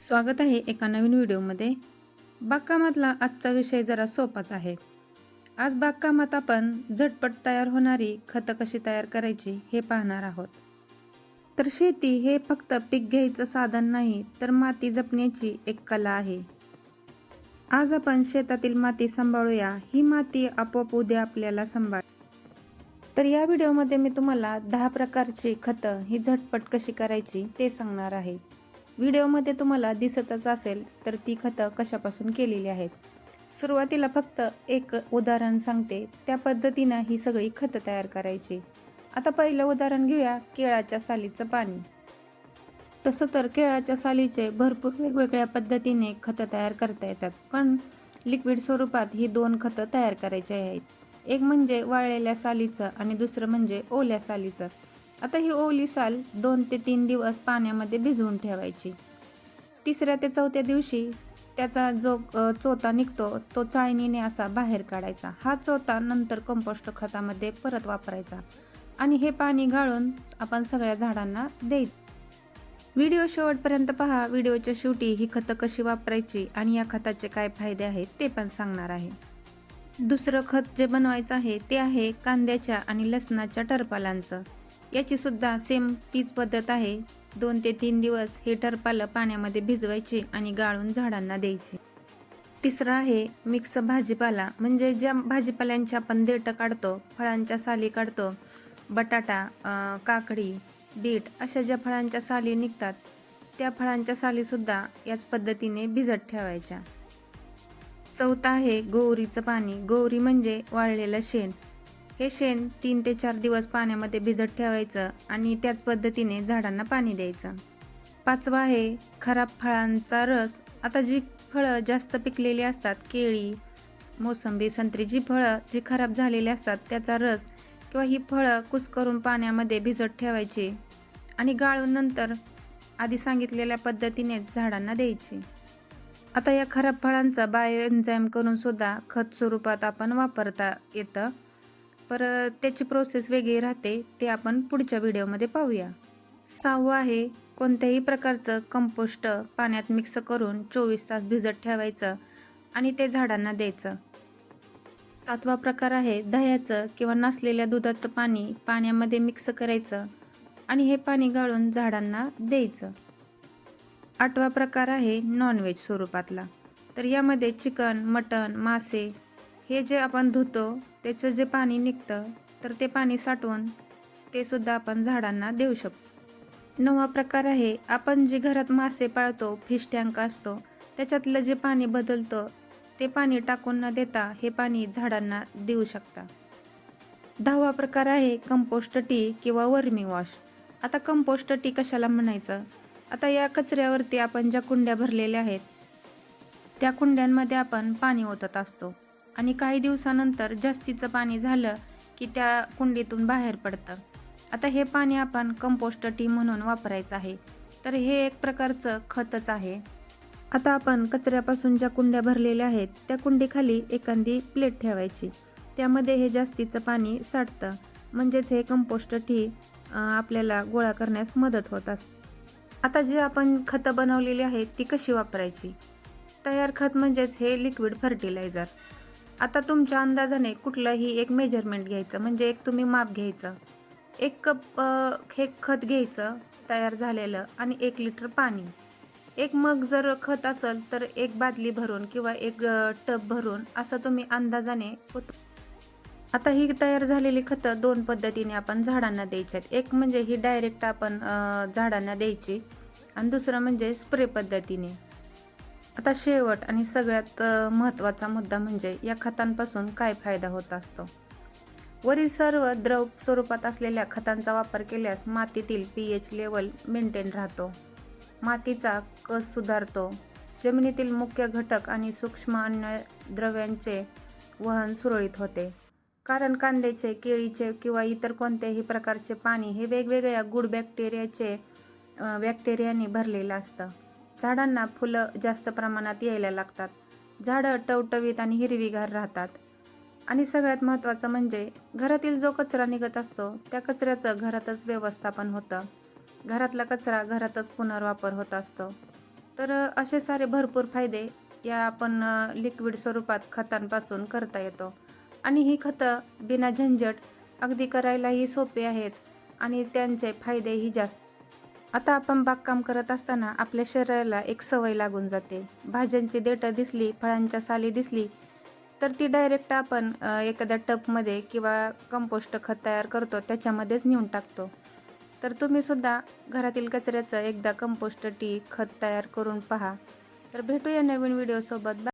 स्वागत आहे एका नवीन व्हिडिओमध्ये. बागकामातला आजचा विषय जरा सोपाच आहे. आज बागकामात आपण झटपट तयार होणारी खतं कशी तयार करायची हे पाहणार आहोत. तर शेती हे फक्त पीक घ्यायचं साधन नाही, तर माती जपण्याची एक कला आहे. आज आपण शेतातील माती सांभाळूया, ही माती आपोआप उद्या आपल्याला सांभाळ. तर या व्हिडिओमध्ये मी तुम्हाला 10 प्रकारची खतं ही झटपट कशी करायची ते सांगणार आहे. व्हिडिओमध्ये तुम्हाला दिसतच असेल तर ती खतं कशापासून केलेली आहेत. सुरुवातीला फक्त एक उदाहरण सांगते, त्या पद्धतीनं ही सगळी खतं तयार करायची. आता पहिलं उदाहरण घेऊया, केळाच्या सालीचं पाणी. तसं तर केळाच्या सालीचे भरपूर वेगवेगळ्या पद्धतीने खतं तयार करता येतात, पण लिक्विड स्वरूपात ही 2 खतं तयार करायची आहेत. एक म्हणजे वाळलेल्या सालीचं आणि दुसरं म्हणजे ओल्या सालीचं. आता ही ओली साल 2 ते 3 दिवस पाण्यामध्ये भिजवून ठेवायची. 3ऱ्या ते 4थ्या दिवशी त्याचा जो चोथा निघतो तो चाळणीने असा बाहेर काढायचा. हा चोथा नंतर कंपोस्ट खतामध्ये परत वापरायचा आणि हे पाणी गाळून आपण सगळ्या झाडांना द्यायचं. व्हिडिओ शेवटपर्यंत पहा. व्हिडिओच्या शेवटी ही खतं कशी वापरायची आणि या खताचे काय फायदे आहेत ते पण सांगणार आहे. दुसरं खत जे बनवायचं आहे ते आहे कांद्याच्या आणि लसणाच्या टरपालांचं. याची सुद्धा सेम तीच पद्धत आहे. 2 ते 3 दिवस हे टरपालं पाण्यामध्ये भिजवायची आणि गाळून झाडांना द्यायची. तिसरं आहे मिक्स भाजीपाला, म्हणजे ज्या भाजीपाल्यांची आपण देठं काढतो, फळांच्या साली काढतो, बटाटा, काकडी, बीट अशा ज्या फळांच्या साली निघतात त्या फळांच्या सालीसुद्धा याच पद्धतीने भिजत ठेवायच्या. चौथा आहे गोवरीचं पाणी. गोवरी म्हणजे वाळलेलं शेण. हे शेण 3 ते 4 दिवस पाण्यामध्ये भिजत ठेवायचं आणि त्याच पद्धतीने झाडांना पाणी द्यायचं. 5वं आहे खराब फळांचा रस. आता जी फळं जास्त पिकलेली असतात, केळी, मोसंबी, संत्री, जी फळं जी खराब झालेली असतात त्याचा रस किंवा ही फळं कुस्करून पाण्यामध्ये भिजत ठेवायची आणि गाळून नंतर आधी सांगितलेल्या पद्धतीने झाडांना द्यायची. आता या खराब फळांचा बायो एन्झाईम करून सुद्धा खत स्वरूपात आपण वापरता येतं, पर त्याची प्रोसेस वेगळी राहते, ते आपण पुढच्या व्हिडिओमध्ये पाहूया. 6वं आहे कोणत्याही प्रकारचं कंपोस्ट पाण्यात मिक्स करून 24 तास भिजत ठेवायचं आणि ते झाडांना द्यायचं. 7वा प्रकार आहे दह्याचं किंवा नसलेल्या दुधाचं पाणी पाण्यामध्ये मिक्स करायचं आणि हे पाणी गाळून झाडांना द्यायचं. 8वा प्रकार आहे नॉनव्हेज स्वरूपातला. तर यामध्ये चिकन, मटण, मासे हे जे आपण धुतो त्याचं जे पाणी निघतं तर ते पाणी साठवून ते सुद्धा आपण झाडांना देऊ शकतो. 9वा प्रकार आहे आपण जे घरात मासे पाळतो, फिश टँक असतो, त्याच्यातलं जे पाणी बदलतं ते पाणी टाकून न देता हे पाणी झाडांना देऊ शकता. 10वा प्रकार आहे कंपोस्ट टी किंवा वर्मी वॉश. आता कंपोस्ट टी कशाला म्हणायचं? आता या कचऱ्यावरती आपण ज्या कुंड्या भरलेल्या आहेत त्या कुंड्यांमध्ये आपण पाणी ओतत असतो आणि काही दिवसानंतर जास्तीचं पाणी झालं की त्या कुंडीतून बाहेर पडतं. आता हे पाणी आपण कंपोस्ट टी म्हणून वापरायचं आहे. तर हे एक प्रकारचं खतच आहे. आता आपण कचऱ्यापासून ज्या कुंड्या भरलेल्या आहेत त्या कुंडीखाली एखादी प्लेट ठेवायची, त्यामध्ये हे जास्तीचं पाणी साठतं, म्हणजेच हे कंपोस्ट टी आपल्याला गोळा करण्यास मदत होत असते. आता जे आपण खतं बनवलेली आहेत ती कशी वापरायची? तयार खत म्हणजेच हे लिक्विड फर्टिलायझर. आता तुमच्या अंदाजाने कुठलंही एक मेजरमेंट घ्यायचं, म्हणजे एक तुम्ही माप घ्यायचं. 1 कप हे खत घ्यायचं तयार झालेलं आणि 1 लिटर पाणी. 1 मग जर खत असेल तर 1 बादली भरून किंवा 1 टब भरून असं तुम्ही अंदाजाने होतं. आता ही तयार झालेली खतं 2 पद्धतीने आपण झाडांना द्यायच्यात. एक म्हणजे ही डायरेक्ट आपण झाडांना द्यायची आणि दुसरं म्हणजे स्प्रे पद्धतीने. आता शेवट आणि सगळ्यात महत्त्वाचा मुद्दा म्हणजे या खतांपासून काय फायदा होत असतो. वरील सर्व द्रव स्वरूपात असलेल्या खतांचा वापर केल्यास मातीतील pH लेवल मेंटेन राहतो, मातीचा कस सुधारतो, जमिनीतील मुख्य घटक आणि सूक्ष्म अन्नद्रव्यांचे वहन सुरळीत होते. कारण कांद्याचे, केळीचे किंवा इतर कोणत्याही प्रकारचे पाणी हे वेगवेगळ्या गुड बॅक्टेरियाने भरलेलं असतं. झाडांना फुलं जास्त प्रमाणात यायला लागतात, झाडं टवटवीत आणि हिरवीगार राहतात आणि सगळ्यात महत्त्वाचं म्हणजे घरातील जो कचरा निघत असतो त्या कचऱ्याचं घरातच व्यवस्थापन होतं. घरातला कचरा घरातच पुनर्वापर होत असतो. तर असे सारे भरपूर फायदे या आपण लिक्विड स्वरूपात खतांपासून करता येतो. आणि ही खतं बिना झंझट अगदी करायलाही सोपे आहेत आणि त्यांचे फायदेही जास्त. आता आपण बागकाम करत असताना आपल्या शरीराला एक सवय लागून जाते. भाज्यांची देठं दिसली, फळांच्या साली दिसली, तर ती डायरेक्ट आपण एखाद्या टबमध्ये किंवा कंपोस्ट खत तयार करतो त्याच्यामध्येच नेऊन टाकतो. तर तुम्ही सुद्धा घरातील कचऱ्याचं एकदा कंपोस्ट खत तयार करून पहा. तर भेटूया नवीन व्हिडिओसोबत.